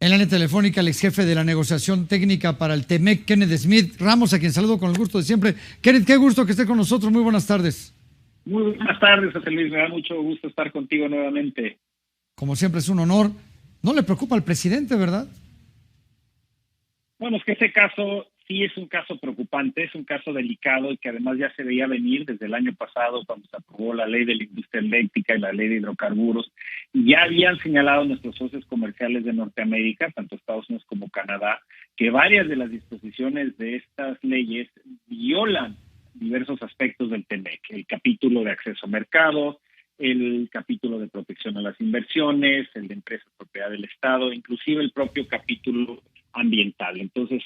En la línea telefónica, el ex jefe de la negociación técnica para el TEMEC, Kenneth Smith Ramos, a quien saludo con el gusto de siempre. Kenneth, qué gusto que esté con nosotros. Muy buenas tardes. Muy buenas tardes, José Luis. Me da mucho gusto estar contigo nuevamente. Como siempre, es un honor. No le preocupa al presidente, ¿verdad? Bueno, es que ese caso sí es un caso preocupante, es un caso delicado y que además ya se veía venir desde el año pasado cuando se aprobó la ley de la industria eléctrica y la ley de hidrocarburos. Y ya habían señalado nuestros socios comerciales de Norteamérica, tanto Estados Unidos como Canadá, que varias de las disposiciones de estas leyes violan diversos aspectos del TEMEC, el capítulo de acceso a mercado, el capítulo de protección a las inversiones, el de empresas propiedad del Estado, inclusive el propio capítulo ambiental. Entonces,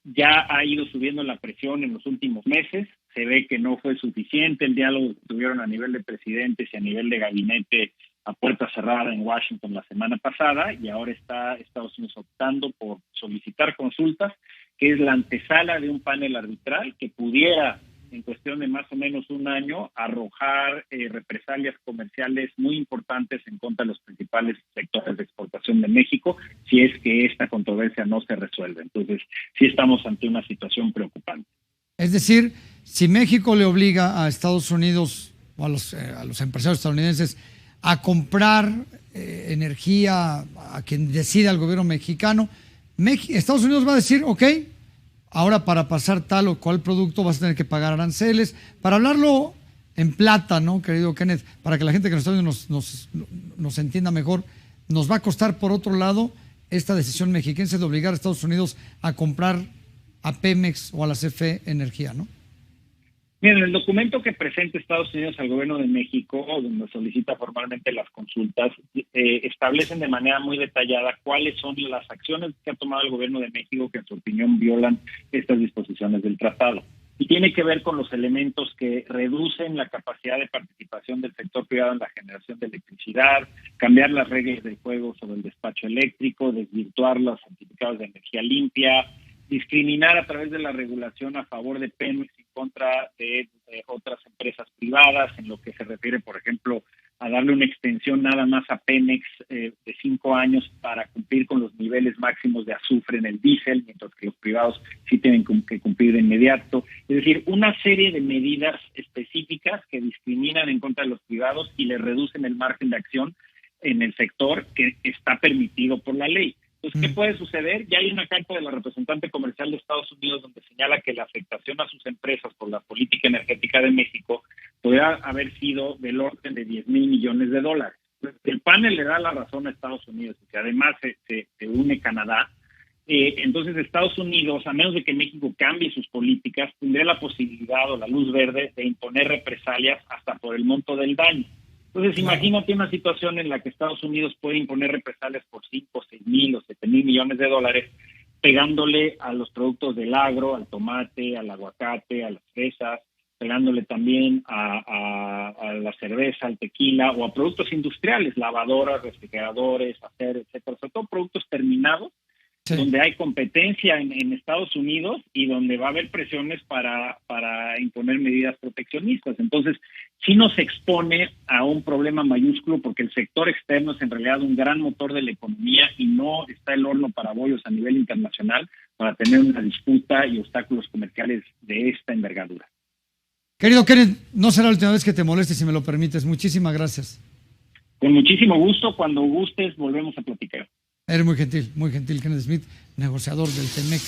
ya ha ido subiendo la presión en los últimos meses. Se ve que no fue suficiente el diálogo que tuvieron a nivel de presidentes y a nivel de gabinete a puerta cerrada en Washington la semana pasada, y ahora está Estados Unidos optando por solicitar consultas, que es la antesala de un panel arbitral que pudiera, en cuestión de más o menos un año, arrojar represalias comerciales muy importantes en contra de los principales sectores de exportación de México, si es que esta controversia no se resuelve. Entonces, sí estamos ante una situación preocupante. Es decir, si México le obliga a Estados Unidos o a los empresarios estadounidenses a comprar energía a quien decida el gobierno mexicano, Estados Unidos va a decir, ok, ahora para pasar tal o cual producto vas a tener que pagar aranceles. Para hablarlo en plata, ¿no, querido Kenneth? Para que la gente que nos está viendo nos entienda mejor, nos va a costar, por otro lado, esta decisión mexiquense de obligar a Estados Unidos a comprar a Pemex o a la CFE energía, ¿no? Miren, el documento que presenta Estados Unidos al gobierno de México, donde solicita formalmente las consultas, establecen de manera muy detallada cuáles son las acciones que ha tomado el gobierno de México que en su opinión violan estas disposiciones del tratado. Y tiene que ver con los elementos que reducen la capacidad de participación del sector privado en la generación de electricidad, cambiar las reglas del juego sobre el despacho eléctrico, desvirtuar los certificados de energía limpia, discriminar a través de la regulación a favor de Pemex en contra de otras empresas privadas, en lo que se refiere, por ejemplo, a darle una extensión nada más a Pemex de 5 años para cumplir con los niveles máximos de azufre en el diésel, mientras que los privados sí tienen que cumplir de inmediato. Es decir, una serie de medidas específicas que discriminan en contra de los privados y les reducen el margen de acción en el sector que está permitido por la ley. Entonces, ¿qué puede suceder? Ya hay una carta de la representante comercial de Estados Unidos donde señala que la afectación a sus empresas por la política energética de México podría haber sido del orden de $10,000 millones. El panel le da la razón a Estados Unidos y que además se une Canadá. Entonces, Estados Unidos, a menos de que México cambie sus políticas, tendría la posibilidad o la luz verde de imponer represalias hasta por el monto del daño. Entonces, imagínate una situación en la que Estados Unidos puede imponer represalias por 5, 6,000 o 7,000 millones de dólares, pegándole a los productos del agro, al tomate, al aguacate, a las fresas, pegándole también a la cerveza, al tequila o a productos industriales, lavadoras, refrigeradores, acero, etcétera, sobre todo productos terminados, sí, donde hay competencia en Estados Unidos y donde va a haber presiones para imponer medidas proteccionistas. Entonces, sí nos expone a un problema mayúsculo porque el sector externo es en realidad un gran motor de la economía y no está el horno para bollos a nivel internacional para tener una disputa y obstáculos comerciales de esta envergadura. Querido Kenneth, no será la última vez que te moleste, si me lo permites. Muchísimas gracias. Con muchísimo gusto. Cuando gustes, volvemos a platicar. Eres muy gentil, Kenneth Smith, negociador del TEMEC.